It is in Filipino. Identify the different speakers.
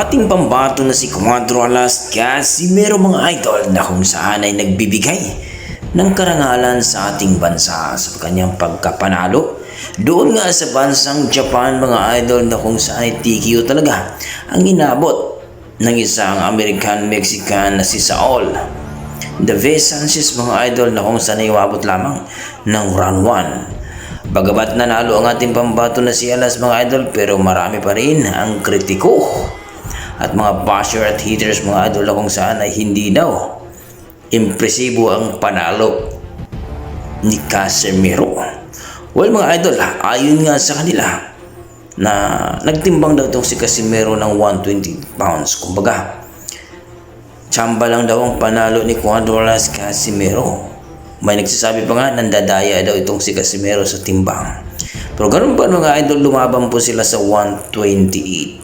Speaker 1: Ating pambato na si Cuadro Alas Casimero mga idol na kung saan ay nagbibigay ng karangalan sa ating bansa sa kanyang pagkapanalo. Doon nga sa bansang Japan mga idol na kung saan ay TKO talaga ang inabot ng isang American-Mexican na si Saul David Sanchez mga idol na kung saan ay umabot lamang ng round 1. Bagamat nanalo ang ating pambato na si Alas mga idol, pero marami pa rin ang kritiko at mga basher at haters mga idol na kung saan ay hindi daw impresibo ang panalo ni Casimero. Well mga idol, ayon nga sa kanila na nagtimbang daw itong si Casimero ng 120 pounds. Kumbaga, tsamba lang daw ang panalo ni Cuadro Alas Casimero. May nagsasabi pa nga nandadaya daw itong si Casimero sa timbang. Pero ganun pa mga idol, lumaban po sila sa 128.